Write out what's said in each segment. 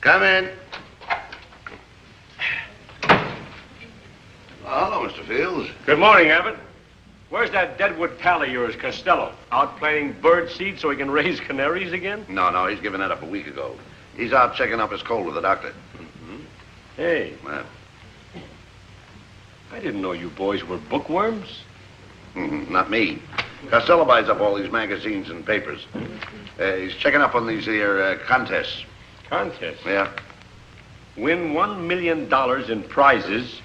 Come in. Oh, hello, Mr. Fields. Good morning, Abbott. Where's that deadwood pal of yours, Costello? Out playing bird seed so he can raise canaries again? No, he's given that up a week ago. He's out checking up his cold with the doctor. Mm-hmm. Hey. Well. I didn't know you boys were bookworms. Not me. Costello buys up all these magazines and papers. He's checking up on these here contests. Contests? Yeah. Win $1 million in prizes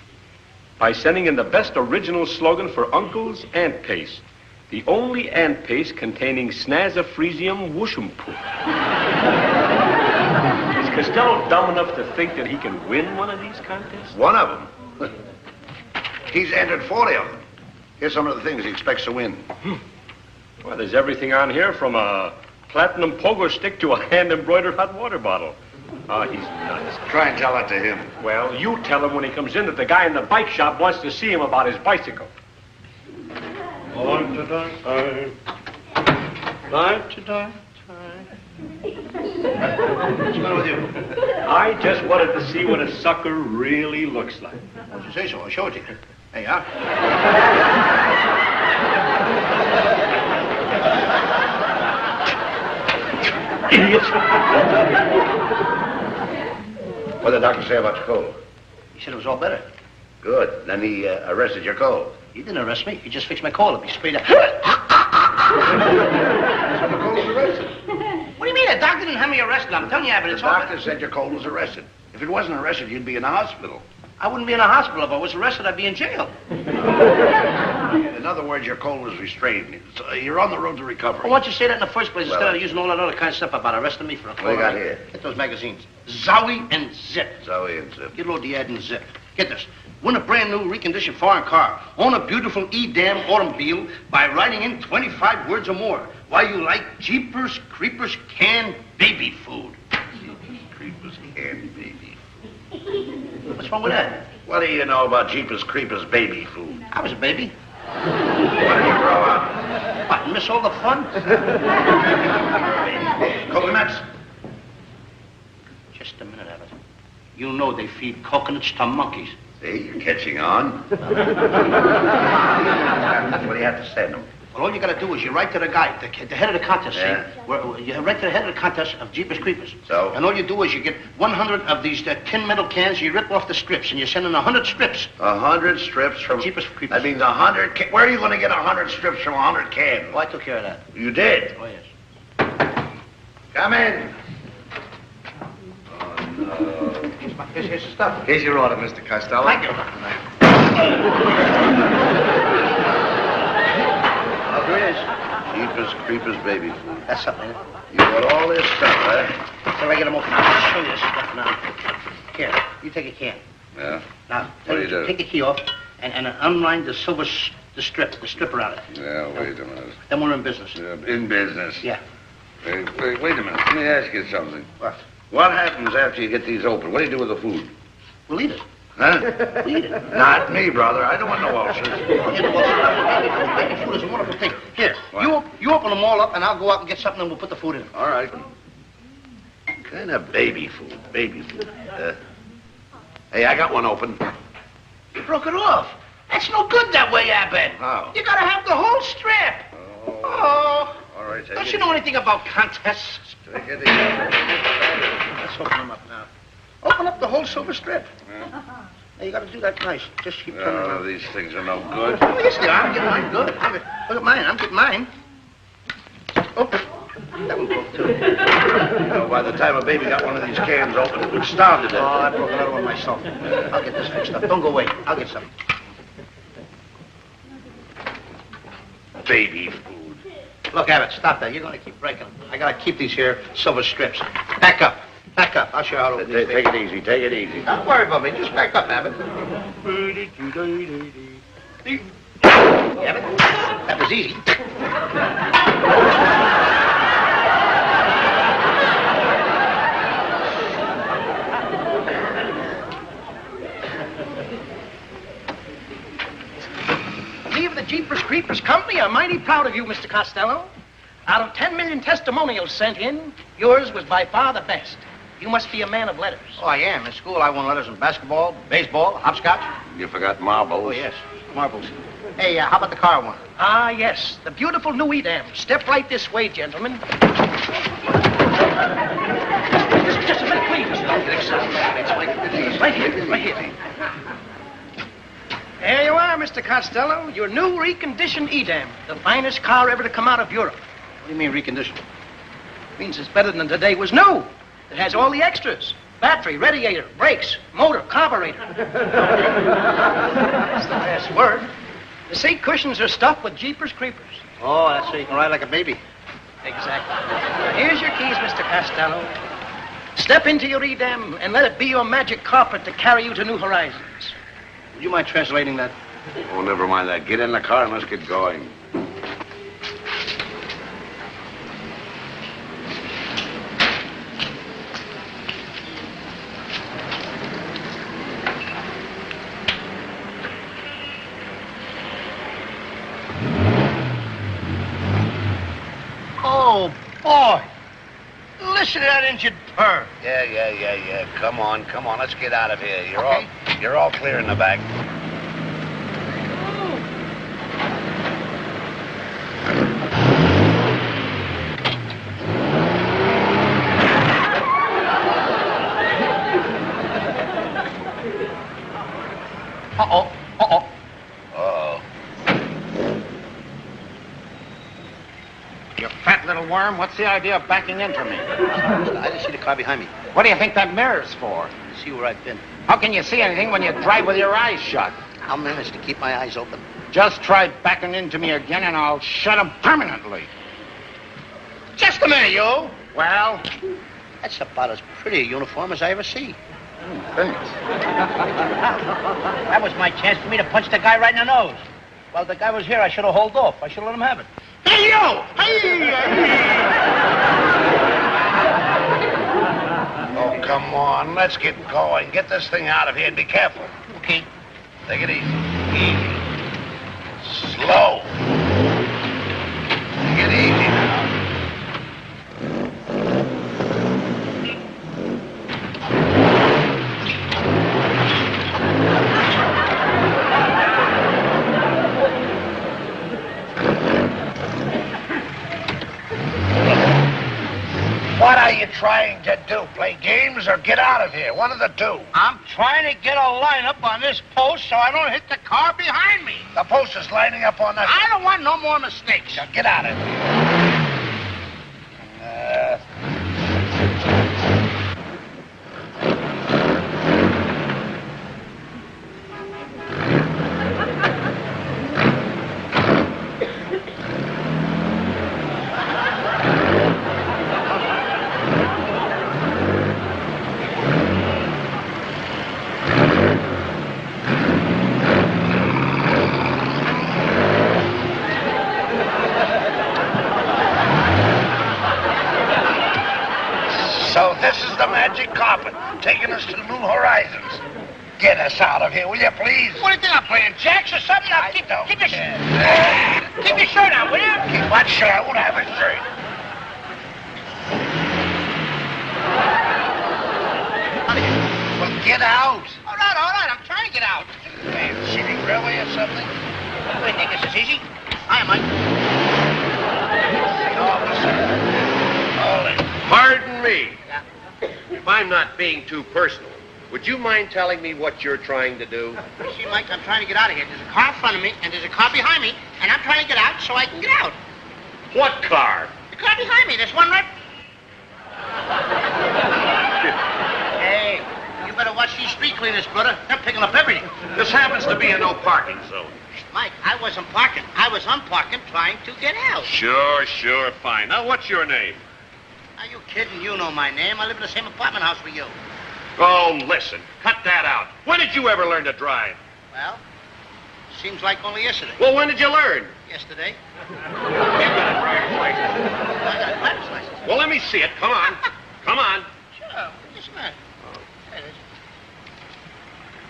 by sending in the best original slogan for Uncle's Ant Paste. The only ant paste containing Snazafresium whooshumpoo. Is Costello dumb enough to think that he can win one of these contests? One of them? He's entered 40 of them. Here's some of the things he expects to win. Well, there's everything on here from a platinum pogo stick to a hand-embroidered hot water bottle. Oh, he's nuts. Try and tell that to him. Well, you tell him when he comes in that the guy in the bike shop wants to see him about his bicycle. What's the matter with you? I just wanted to see what a sucker really looks like. Why'd you say so? I'll show it to you. Hey, huh? Idiots. What did the doctor say about your cold? He said it was all better. Good. Then he arrested your cold. He didn't arrest me. He just fixed my cold up. He sprayed it. So the cold was arrested. What do you mean? The doctor didn't have me arrested. I'm telling you, Abbott, The it's all doctor better. said your cold was arrested. If it wasn't arrested, you'd be in the hospital. I wouldn't be in a hospital. If I was arrested, I'd be in jail. In other words, your cold was restrained. So you're on the road to recovery. Well, why don't you say that in the first place Well, instead of using all that other kind of stuff about arresting me for a cold? What do you got here? Get those magazines. Zowie and Zip. Zoe and Zip. Get load the ad and Zip. Get this. Win a brand new reconditioned foreign car. Own a beautiful E-Dam automobile by writing in 25 words or more. Why you like Jeepers Creepers canned baby food. Jeepers Creepers canned baby food. What's wrong with that? What do you know about Jeepers Creepers baby food? I was a baby. What did you grow up? What, miss all the fun? Coconuts? Just a minute, Abbott. You know they feed coconuts to monkeys. See, you're catching on. That's what you have to send them. Well, all you gotta do is you write to the guy, the head of the contest, Yeah. see? You write to the head of the contest of Jeepers Creepers. So? And all you do is you get 100 of these tin metal cans, you rip off the strips, and you send in 100 strips. 100 strips from... Jeepers Creepers. That means 100... Where are you going to get 100 strips from 100 cans? Oh, I took care of that. You did? Oh, yes. Come in. Oh, no. Here's the stuff. Here's your order, Mr. Costello. Thank you. How good is? Jeepers Creepers baby food. That's something, ain't it? You want all this stuff, huh? So I get them open. I'll show you this stuff now. Here, you take a can. Yeah? Now, What do you do? take the key off and unwind the silver the strip around it. Yeah, wait a minute. Then we're in business. In business. Yeah. Wait a minute. Let me ask you something. What? What happens after you get these open? What do you do with the food? We'll eat it. Huh? We'll eat it. Not me, brother. I don't want no ulcers. Baby food is a wonderful thing. Here, What? you open them all up, and I'll go out and get something, and we'll put the food in. All right. Kind of baby food. Baby food. Hey, I got one open. You broke it off. That's no good that way, Abbott. How? You gotta have the whole strip. Oh. All right, take Don't it you know anything about contests? Take it easy. Let's open them up now. Open up the whole silver strip. Yeah. Now, you gotta do that nice. Just keep turning No, around. these things are no good. Oh, yes, they are. I'm getting mine good. Look at mine. I'm getting mine. Oh, that one broke, too. You know, by the time a baby got one of these cans open, it would starve to Oh, I death. broke another one myself. I'll get this fixed up. Don't go away. I'll get some. Baby food. Look, Abbott, stop that. You're going to keep breaking them. I got to keep these here silver strips. Back up. Back up. I'll show you how to open these Take things. it easy. Take it easy. Don't worry about me. Just back up, Abbott. Abbott, that was easy. We of the Jeepers Creepers Company are mighty proud of you, Mr. Costello. Out of 10 million testimonials sent in, yours was by far the best. You must be a man of letters. Oh, I am. In school, I won letters in basketball, baseball, hopscotch. You forgot marbles. Oh, yes. Marbles. Hey, how about the car one? Ah, yes. The beautiful new Edam. Step right this way, gentlemen. Just a minute, please. Don't get excited. Right here, right here. There you are, Mr. Costello. Your new reconditioned Edam. The finest car ever to come out of Europe. What do you mean, reconditioned? Means it's better than the day was new. It has all the extras. Battery, radiator, brakes, motor, carburetor. That's the last word. The seat cushions are stuffed with Jeepers Creepers. Oh, that's so you can ride like a baby. Exactly. Now, here's your keys, Mr. Costello. Step into your Edam and let it be your magic carpet to carry you to new horizons. Would you mind translating that? Oh, never mind that. Get in the car and let's get going. Oh, boy. Listen to that engine purr. Yeah. Come on. Let's get out of here. Okay. You're all clear in the back. Uh-oh. Uh-oh. You fat little worm, what's the idea of backing into me? I didn't see the car behind me. What do you think that mirror's for? See where I've been. How can you see anything when you drive with your eyes shut? I'll manage to keep my eyes open. Just try backing into me again and I'll shut them permanently. Just a minute, you. Well? That's about as pretty a uniform as I ever see. Thanks. That was my chance for me to punch the guy right in the nose. While the guy was here, I should have hauled off. I should have let him have it. Hey, you! Hey! Oh, come on. Let's get going. Get this thing out of here and be careful. Okay. Take it easy. Easy. Slow. Take it easy now. What are you trying to do? Play games or get out of here? One of the two. I'm trying to get a lineup on this post so I don't hit the car behind me. The post is lining up on us. I don't want no more mistakes. Now get out of here. So this is the magic carpet, taking us to new horizons. Get us out of here, will you, please? What do you think I'm playing, jacks or something? Now, keep your shirt on, will you? Keep my shirt. I won't have a shirt. Well, get out. All right. I'm trying to get out. Hey, scenic railway or something? What do you think? This is easy? Hi, Mike. Hold it. Pardon me. Yeah. If I'm not being too personal, would you mind telling me what you're trying to do? You see, Mike, I'm trying to get out of here. There's a car in front of me, and there's a car behind me, and I'm trying to get out so I can get out. What car? The car behind me, there's one right... Hey, you better watch these street cleaners, brother. They're picking up everything. This happens to be a no parking zone. Mike, I wasn't parking. I was unparking trying to get out. Sure, fine. Now, what's your name? Are you kidding? You know my name. I live in the same apartment house with you. Oh, listen, cut that out. When did you ever learn to drive? Well, seems like only yesterday. Well, when did you learn? Yesterday. You got a driver's license. I got a driver's license. Well, let me see it. Come on. Come on. Sure. What's the matter? There it is.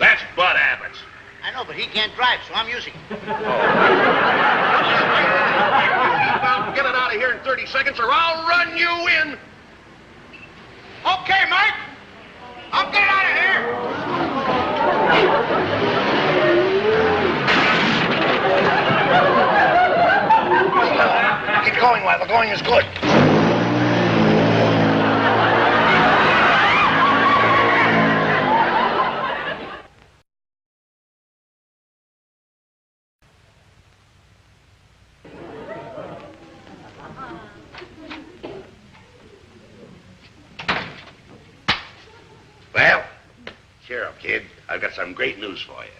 That's Bud Abbott's. I know, but he can't drive, so I'm using it. Keep out, get it out of here in 30 seconds, or I'll run you in. Okay, Mike. I'll get it out of here. Keep going while the going is good. Well, cheer up, kid. I've got some great news for you.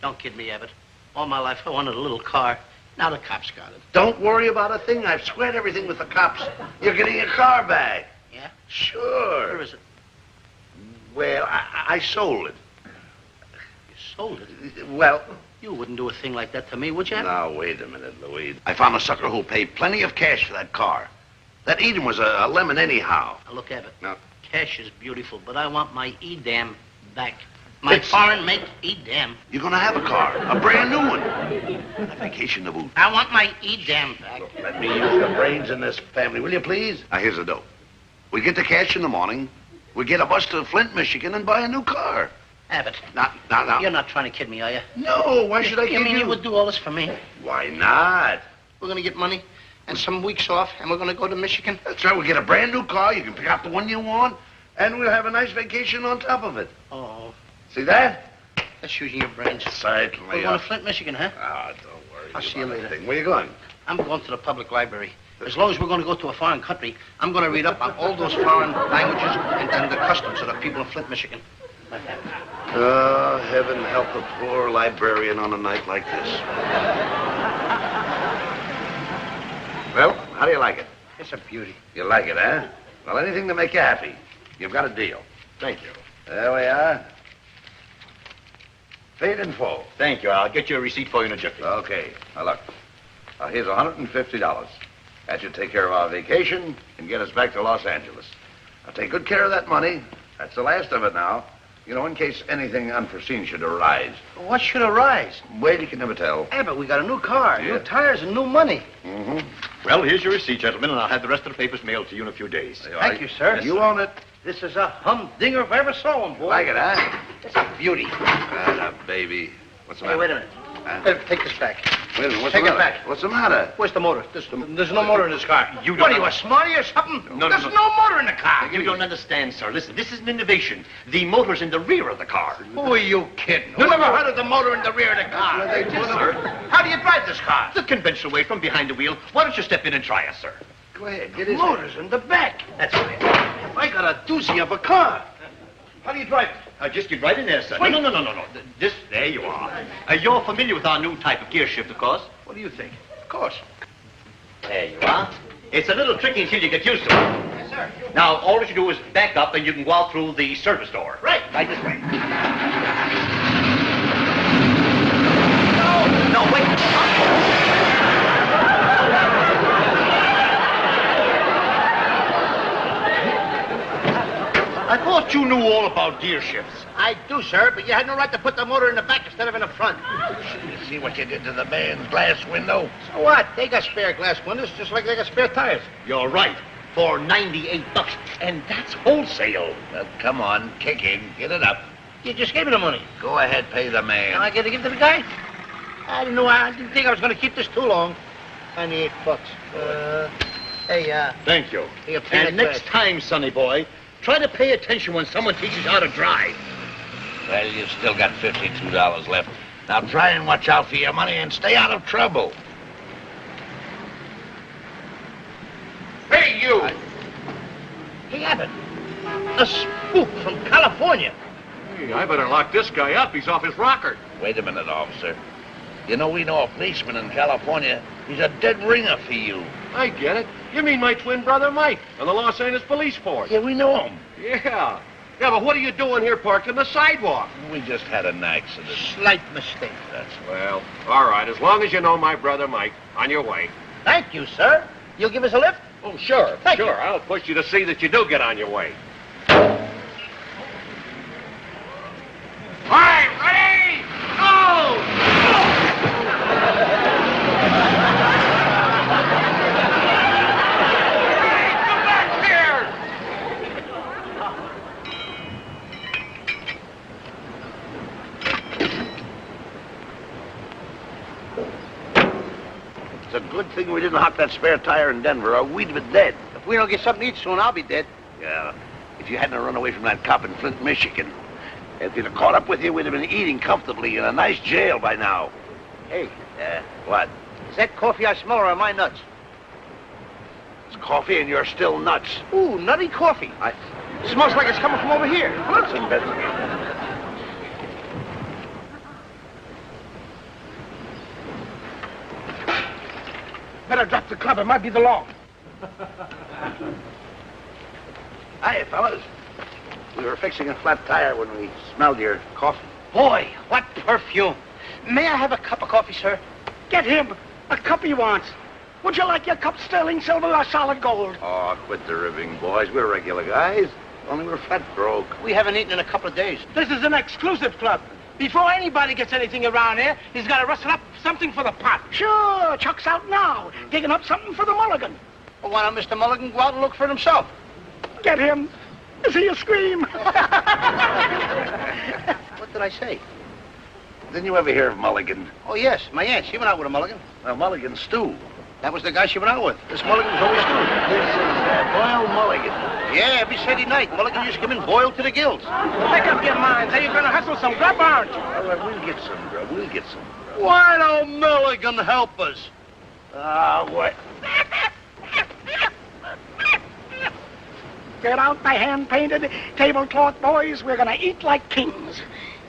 Don't kid me, Abbott. All my life I wanted a little car. Now the cops got it. Don't worry about a thing. I've squared everything with the cops. You're getting your car back. Yeah? Sure. Where is it? Well, I sold it. You sold it? Well, You wouldn't do a thing like that to me, would you? now, wait a minute, Louise. I found a sucker who'll pay plenty of cash for that car. That Eden was a lemon anyhow. Now, look, Abbott. No. Cash is beautiful, but I want my E-dam back. My It's- foreign make E-dam. You're going to have a car, a brand new one. On a vacation to boot. I want my E-dam back. Look, let me use the brains in this family, will you please? Now, here's the dough. We get the cash in the morning. We get a bus to Flint, Michigan, and buy a new car. Abbott, Now. you're not trying to kid me, are you? No, why should I You kid mean you? you would do all this for me? Why not? We're going to get money and some weeks off, and we're going to go to Michigan. That's right, we get a brand new car. You can pick out the one you want, and we'll have a nice vacation on top of it. Oh, See that? that's using your brains. Certainly. We're going to Flint, Michigan, huh? Ah, don't worry. I'll see you about later. a thing. Where you going? I'm going to the public library. As long as we're going to go to a foreign country, I'm going to read up on all those foreign languages and the customs of the people of Flint, Michigan. Oh, heaven help a poor librarian on a night like this. Well, how do you like it? It's a beauty. You like it, huh? Well, anything to make you happy. You've got a deal. Thank you. There we are. Paid in full. Thank you. I'll get you a receipt for you in a jiffy. Okay. Now, look. Here's $150. That should take care of our vacation and get us back to Los Angeles. Now, take good care of that money. That's the last of it now. You know, in case anything unforeseen should arise. What should arise? Wait, you can never tell. Abbott, we got a new car, Yeah. new tires, and new money. Mm-hmm. Well, here's your receipt, gentlemen, and I'll have the rest of the papers mailed to you in a few days. Thank you, sir. You own it. This is a humdinger if I ever saw one, boy. Like it, huh? It's a beauty. Ah, baby. What's the Hey, matter? wait a minute. Huh? Take this back. Wait a minute. What's Take the it matter? back. What's the matter? Where's the motor? There's no motor in this car. You don't What are you, know. a smarty or something? No, There's no. no motor in the car. You don't understand, sir. Listen, this is an innovation. The motor's in the rear of the car. Who are you kidding? You never heard of the motor in the rear of the car. Yes, sir. How do you drive this car? The conventional way from behind the wheel. Why don't you step in and try us, sir? Go ahead. Get in. Motor's in the back. That's right. I got a doozy of a car. How do you drive it? Just get right in there, sir. Wait. No. There you are. You're familiar with our new type of gear shift, of course. What do you think? Of course. There you are. It's a little tricky until you get used to it. Yes, sir. Now, all that you do is back up and you can go out through the service door. Right this way. No, wait. I thought you knew all about gear shifts. I do, sir, but you had no right to put the motor in the back instead of in the front. You see what you did to the man's glass window? So what? They got spare glass windows just like they got spare tires. You're right. For $98. And that's wholesale. Well, come on. Kick in. Get it up. You just gave me the money. Go ahead. Pay the Now man. I gotta give it to the guy? I didn't think I was gonna keep this too long. $98. Thank you. Here, pay And that next glass. time, sonny boy, try to pay attention when someone teaches you how to drive. Well, you've still got $52 left. Now try and watch out for your money and stay out of trouble. Hey, you! Hey, Abbott. A spook from California. Hey, I better lock this guy up. He's off his rocker. Wait a minute, officer. You know, we know a policeman in California. He's a dead ringer for you. I get it. You mean my twin brother Mike on the Los Angeles Police Force? Yeah, we know him. Yeah. Yeah, but what are you doing here parked on the sidewalk? We just had an accident. Slight mistake. That's Well, all right. As long as you know my brother Mike, on your way. Thank you, sir. You'll give us a lift? Oh, sure. Thank sure. you. I'll push you to see that you do get on your way. All right, ready? Go! Hey, come back here! Good thing we didn't hot that spare tire in Denver, or we'd have been dead. If we don't get something to eat soon, I'll be dead. Yeah, if you hadn't run away from that cop in Flint, Michigan. If he'd have caught up with you, we'd have been eating comfortably in a nice jail by now. Hey, What? is that coffee I smell or are my nuts? It's coffee and you're still nuts. Ooh, nutty coffee. It smells like it's coming from over here. Let's investigate. Better drop the club. It might be the law. Hi, fellas. We were fixing a flat tire when we smelled your coffee. Boy, what perfume. May I have a cup of coffee, sir? Get him a cup he wants. Would you like your cup sterling silver or solid gold? Oh, quit the ribbing, boys. We're regular guys. Only we're flat broke. We haven't eaten in a couple of days. This is an exclusive club. Before anybody gets anything around here, he's got to rustle up something for the pot. Sure, Chuck's out now, digging up something for the mulligan. Well, why don't Mr. Mulligan go out and look for it himself? Get him. See you scream. What did I say? Didn't you ever hear of Mulligan? Oh, yes, my aunt. She went out with a mulligan. Mulligan stew. That was the guy she went out with. This mulligan was always stew. This is boiled mulligan. Yeah, every Saturday night, mulligan used to come in boiled to the gills. Make up your minds. Are you going to hustle some grub, aren't you? All right, we'll get some grub. We'll get some grub. Why don't Mulligan help us? What? Get out the hand-painted tablecloth, boys. We're going to eat like kings.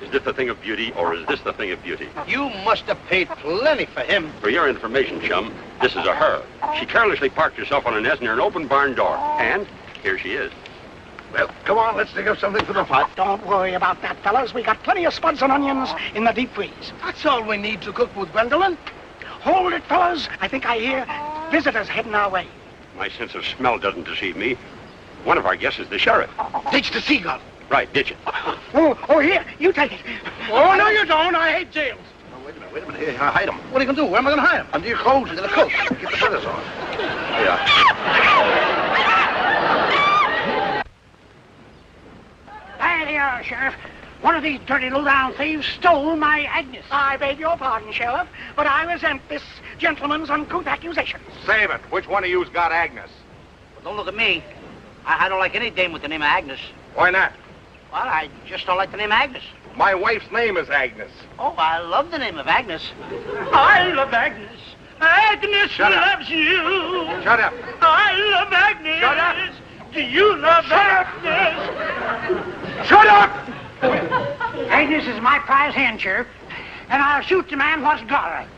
Is this the thing of beauty, or is this the thing of beauty? You must have paid plenty for him. For your information, chum, this is a her. She carelessly parked herself on a nest near an open barn door. And here she is. Well, come on, let's dig up something for the pot. Don't worry about that, fellas. We got plenty of spuds and onions in the deep freeze. That's all we need to cook with Gwendolyn. Hold it, fellas. I think I hear visitors heading our way. My sense of smell doesn't deceive me. One of our guests is the sheriff. Ditch the seagull. Right, ditch it. Oh, here, you take it. Oh, no, you don't. I hate jails. Oh, wait a minute. Here, hide him. What are you going to do? Where am I going to hide him? Under your clothes. Under the coat. Get the feathers on. Yeah. Hi there, Sheriff. One of these dirty low-down thieves stole my Agnes. I beg your pardon, Sheriff, but I resent this gentleman's uncouth accusations. Save it. Which one of you's got Agnes? Well, don't look at me. I don't like any dame with the name of Agnes. Why not? Well, I just don't like the name Agnes. My wife's name is Agnes. Oh, I love the name of Agnes. I love Agnes. Agnes Shut up. loves you. Shut up. I love Agnes. Shut up. Do you love Agnes? Shut up! Agnes is my prize hand, Sheriff, and I'll shoot the man what's got her.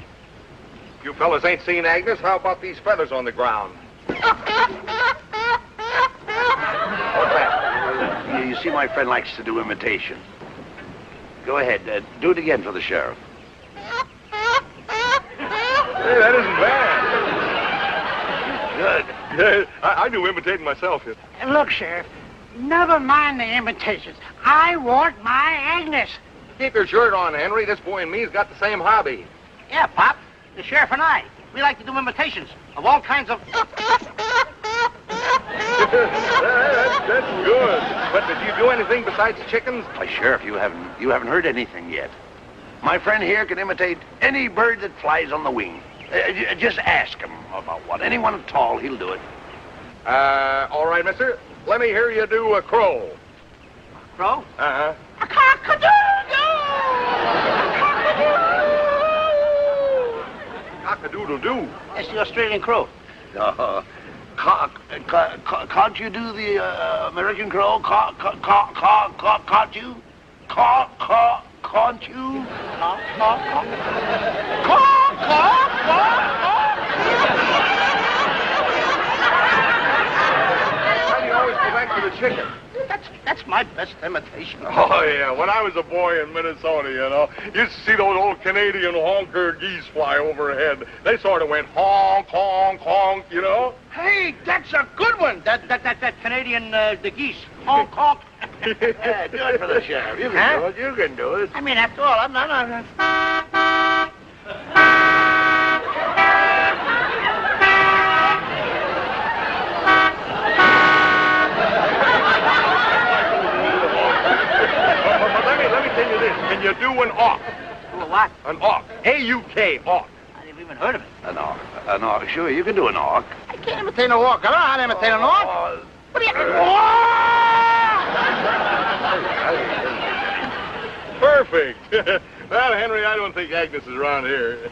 You fellas ain't seen Agnes? How about these feathers on the ground? What's that? You see, my friend likes to do imitation. Go ahead. Do it again for the sheriff. Hey, that isn't bad. Good. Yeah, I do imitating myself. And look, Sheriff, never mind the imitations. I want my Agnes. Keep your shirt on, Henry. This boy and me's got the same hobby. Yeah, Pop. The sheriff and I. We like to do imitations of all kinds of... That's good. But did you do anything besides chickens? Why, Sheriff, you haven't heard anything yet. My friend here can imitate any bird that flies on the wing. Just ask him about what. Anyone at all, he'll do it. All right, mister. Let me hear you do a crow. Crow? Uh-huh. A cock-a-doodle! Cock-a-doodle-doo. That's the Australian crow. Can't you do the American crow? Can't you? Can't you? Why do you always go back to the chicken? That's my best imitation. Oh, yeah. When I was a boy in Minnesota, used to see those old Canadian honker geese fly overhead. They sort of went honk, honk, honk, Hey, that's a good one. That Canadian, the geese. Honk, honk. Yeah, do it for the sheriff. You can do it. You can do it. I mean, after all, I'm not... But let me tell you this. Can you do an auk? Do a what? An auk. A-U-K, auk. I never even heard of it. No. An orc, sure, you can do an orc. I can't imitate a walk. I don't know how to imitate an orc. What do you... Perfect. Well, Henry, I don't think Agnes is around here.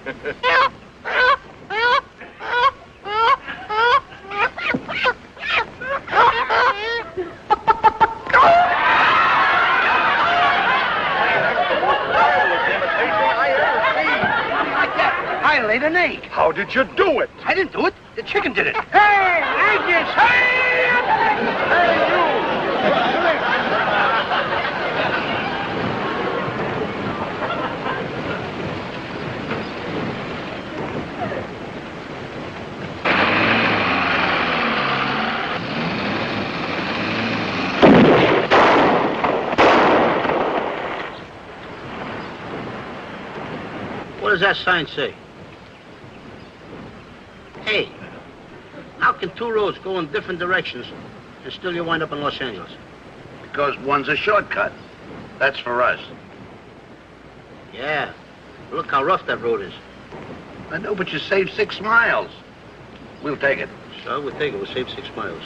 I laid an egg. How did you do it? I didn't do it. The chicken did it. Hey, Agnes! Hey, you! What does that sign say? Hey, how can two roads go in different directions and still you wind up in Los Angeles? Because one's a shortcut. That's for us. Yeah. Look how rough that road is. I know, but you saved 6 miles. We'll take it. So we'll take it. We'll save 6 miles.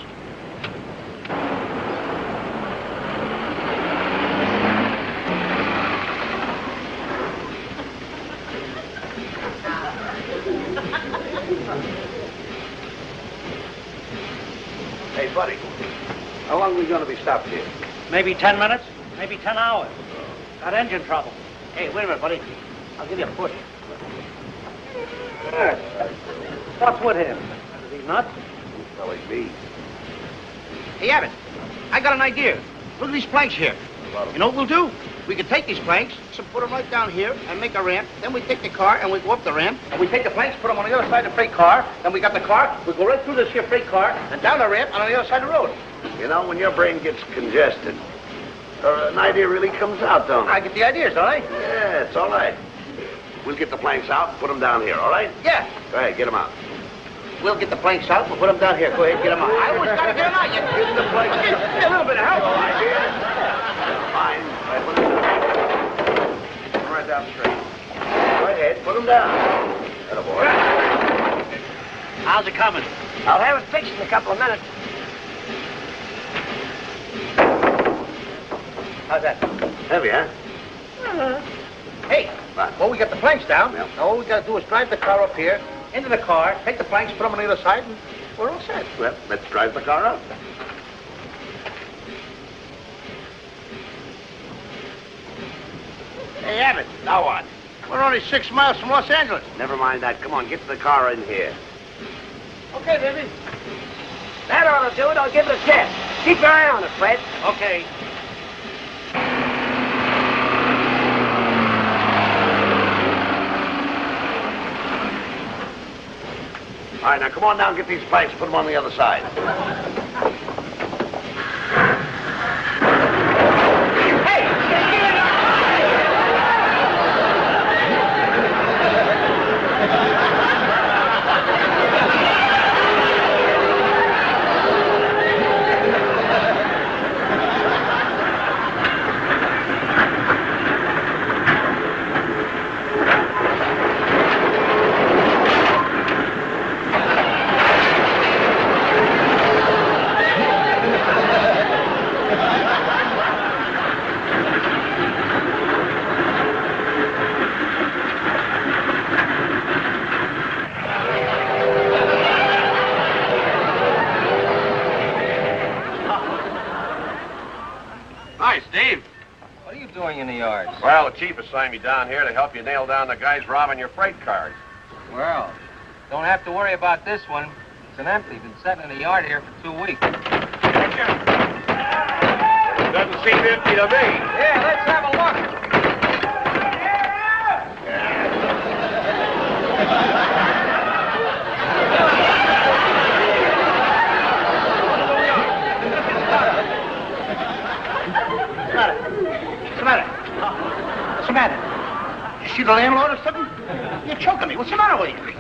Hey, buddy, how long are we going to be stopped here? Maybe 10 minutes, maybe 10 hours. Got engine trouble. Hey, wait a minute, buddy. I'll give you a push. What's with him? Is he nuts? Well, he be. Hey, Abbott, I got an idea. Look at these planks here. You know what we'll do? We can take these planks, so put them right down here and make a ramp. Then we take the car and we go up the ramp. And we take the planks, put them on the other side of the freight car. Then we got the car. We go right through this here freight car and down the ramp and on the other side of the road. You know, when your brain gets congested, an idea really comes out, don't it? I get the ideas, don't I? Yeah, it's all right. We'll get the planks out, put them down here, all right? Yeah. Go ahead, get them out. We'll get the planks out. We'll put them down here. Go ahead, get them out. I always got to get them out. You Get the planks. Get a little bit of help. Fine. Right, put them down. Put them right down straight. Go ahead, put them down. Atta boy. How's it coming? I'll have it fixed in a couple of minutes. How's that? Heavy, huh? Hey, What? well, we got the planks down. Yeah. Now, all we got to do is drive the car up here, into the car, take the planks, put them on the other side, and we're all set. Well, let's drive the car up. Hey, Abbott. Now what? We're only 6 miles from Los Angeles. Never mind that. Come on, get the car in here. Okay, baby. That ought to do it. I'll give it a test. Keep your eye on it, Fred. Okay. All right, now come on down, get these planks, put them on the other side. Hey, get it up. Hi, Steve. What are you doing in the yard? Well, the chief assigned me down here to help you nail down the guys robbing your freight cars. Well, don't have to worry about this one. It's an empty. Been sitting in the yard here for 2 weeks. Doesn't seem empty to me. Yeah, let's have a look. What's the matter? You see the landlord or something? You're choking me. What's the matter with you?